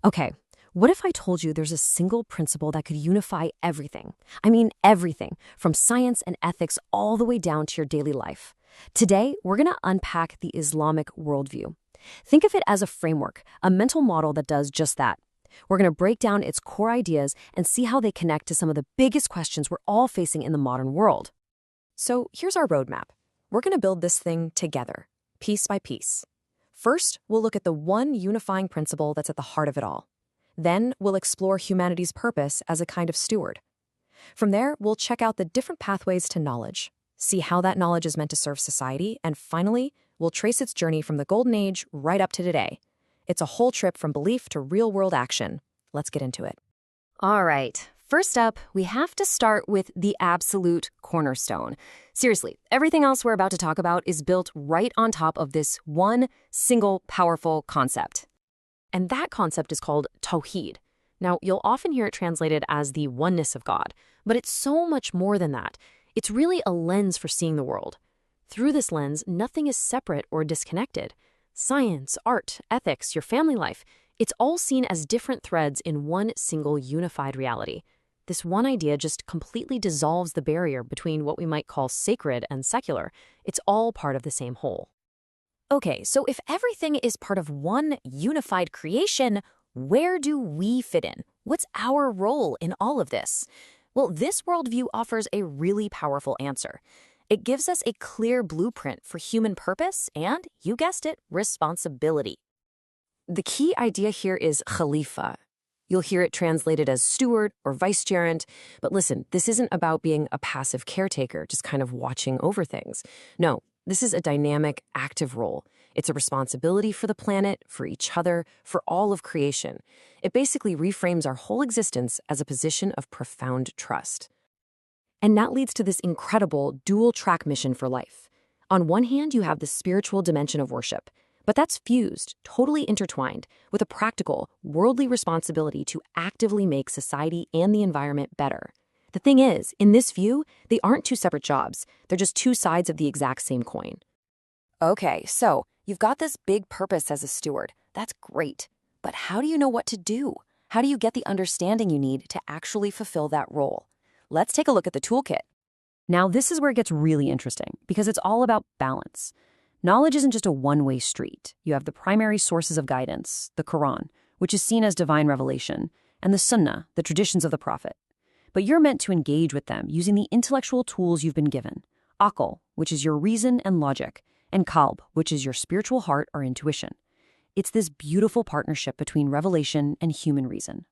Okay, what if I told you there's a single principle that could unify everything? I mean, everything, from science and ethics all the way down to your daily life. Today, we're going to unpack the Islamic worldview. Think of it as a framework, a mental model that does just that. We're going to break down its core ideas and see how they connect to some of the biggest questions we're all facing in the modern world. So here's our roadmap. We're going to build this thing together, piece by piece. First, we'll look at the one unifying principle that's at the heart of it all. Then, we'll explore humanity's purpose as a kind of steward. From there, we'll check out the different pathways to knowledge, see how that knowledge is meant to serve society, and finally, we'll trace its journey from the Golden Age right up to today. It's a whole trip from belief to real-world action. Let's get into it. All right. First up, we have to start with the absolute cornerstone. Seriously, everything else we're about to talk about is built right on top of this one single powerful concept. And that concept is called Tawheed. Now, you'll often hear it translated as the oneness of God, but it's so much more than that. It's really a lens for seeing the world. Through this lens, nothing is separate or disconnected. Science, art, ethics, your family life, it's all seen as different threads in one single unified reality. This one idea just completely dissolves the barrier between what we might call sacred and secular. It's all part of the same whole. Okay, so if everything is part of one unified creation, where do we fit in? What's our role in all of this? Well, this worldview offers a really powerful answer. It gives us a clear blueprint for human purpose and, you guessed it, responsibility. The key idea here is Khalifa. You'll hear it translated as steward or vicegerent, but listen, this isn't about being a passive caretaker, just kind of watching over things. No, this is a dynamic, active role. It's a responsibility for the planet, for each other, for all of creation. It basically reframes our whole existence as a position of profound trust. And that leads to this incredible dual-track mission for life. On one hand, you have the spiritual dimension of worship, but that's fused, totally intertwined, with a practical, worldly responsibility to actively make society and the environment better. The thing is, in this view, they aren't two separate jobs. They're just two sides of the exact same coin. Okay, so you've got this big purpose as a steward. That's great. But how do you know what to do? How do you get the understanding you need to actually fulfill that role? Let's take a look at the toolkit. Now, this is where it gets really interesting, because it's all about balance. Knowledge isn't just a one-way street. You have the primary sources of guidance, the Quran, which is seen as divine revelation, and the Sunnah, the traditions of the Prophet. But you're meant to engage with them using the intellectual tools you've been given. Aql, which is your reason and logic, and Qalb, which is your spiritual heart or intuition. It's this beautiful partnership between revelation and human reason.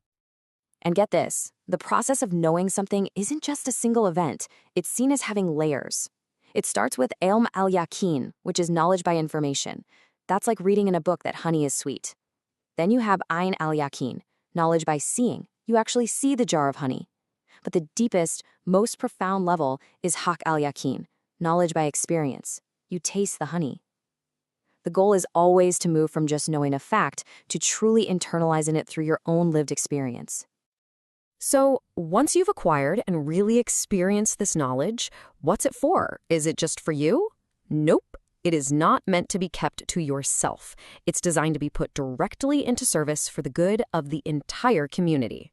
And get this, the process of knowing something isn't just a single event. It's seen as having layers. It starts with ilm al-yaqeen, which is knowledge by information. That's like reading in a book that honey is sweet. Then you have ayn al-yaqeen, knowledge by seeing. You actually see the jar of honey. But the deepest, most profound level is haq al-yaqeen, knowledge by experience. You taste the honey. The goal is always to move from just knowing a fact to truly internalizing it through your own lived experience. So, once you've acquired and really experienced this knowledge, what's it for? Is it just for you? Nope. It is not meant to be kept to yourself. It's designed to be put directly into service for the good of the entire community.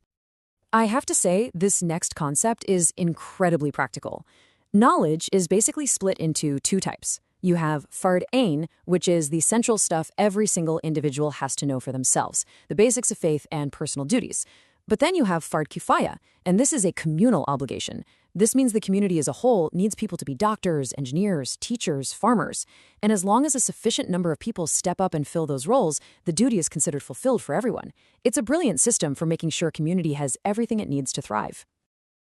I have to say, this next concept is incredibly practical. Knowledge is basically split into two types. You have Fard Ain, which is the central stuff every single individual has to know for themselves, the basics of faith and personal duties. But then you have Fard Kifaya, and this is a communal obligation. This means the community as a whole needs people to be doctors, engineers, teachers, farmers. And as long as a sufficient number of people step up and fill those roles, the duty is considered fulfilled for everyone. It's a brilliant system for making sure a community has everything it needs to thrive.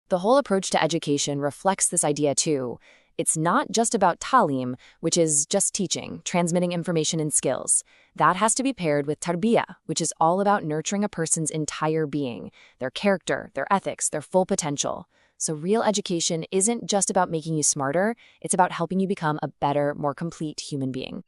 The whole approach to education reflects this idea too. It's not just about talim, which is just teaching, transmitting information and skills. That has to be paired with tarbiyah, which is all about nurturing a person's entire being, their character, their ethics, their full potential. So real education isn't just about making you smarter, it's about helping you become a better, more complete human being.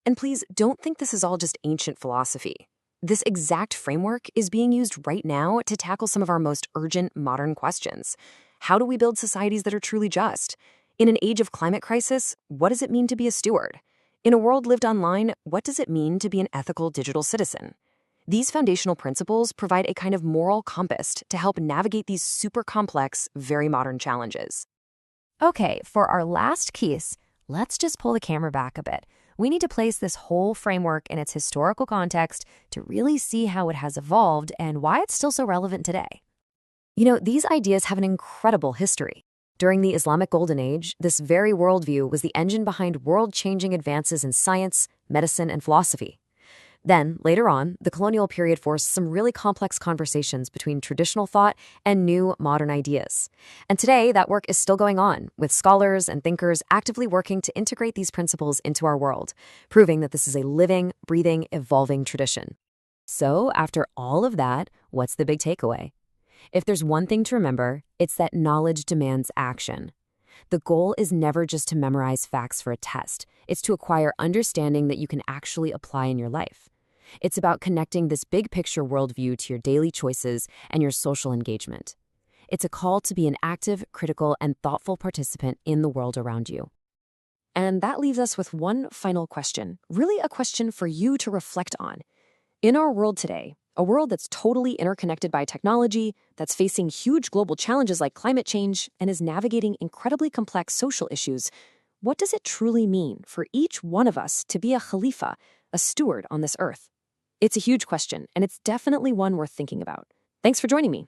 And please don't think this is all just ancient philosophy. This exact framework is being used right now to tackle some of our most urgent modern questions. How do we build societies that are truly just? In an age of climate crisis, what does it mean to be a steward? In a world lived online, what does it mean to be an ethical digital citizen? These foundational principles provide a kind of moral compass to help navigate these super complex, very modern challenges. Okay, for our last piece, let's just pull the camera back a bit. We need to place this whole framework in its historical context to really see how it has evolved and why it's still so relevant today. These ideas have an incredible history. During the Islamic Golden Age, this very worldview was the engine behind world-changing advances in science, medicine, and philosophy. Then, later on, the colonial period forced some really complex conversations between traditional thought and new, modern ideas. And today, that work is still going on, with scholars and thinkers actively working to integrate these principles into our world, proving that this is a living, breathing, evolving tradition. So, after all of that, what's the big takeaway? If there's one thing to remember, it's that knowledge demands action. The goal is never just to memorize facts for a test. It's to acquire understanding that you can actually apply in your life. It's about connecting this big picture worldview to your daily choices and your social engagement. It's a call to be an active, critical, and thoughtful participant in the world around you. And that leaves us with one final question, really a question for you to reflect on. In our world today, a world that's totally interconnected by technology, that's facing huge global challenges like climate change, and is navigating incredibly complex social issues, what does it truly mean for each one of us to be a Khalifa, a steward on this earth? It's a huge question, and it's definitely one worth thinking about. Thanks for joining me.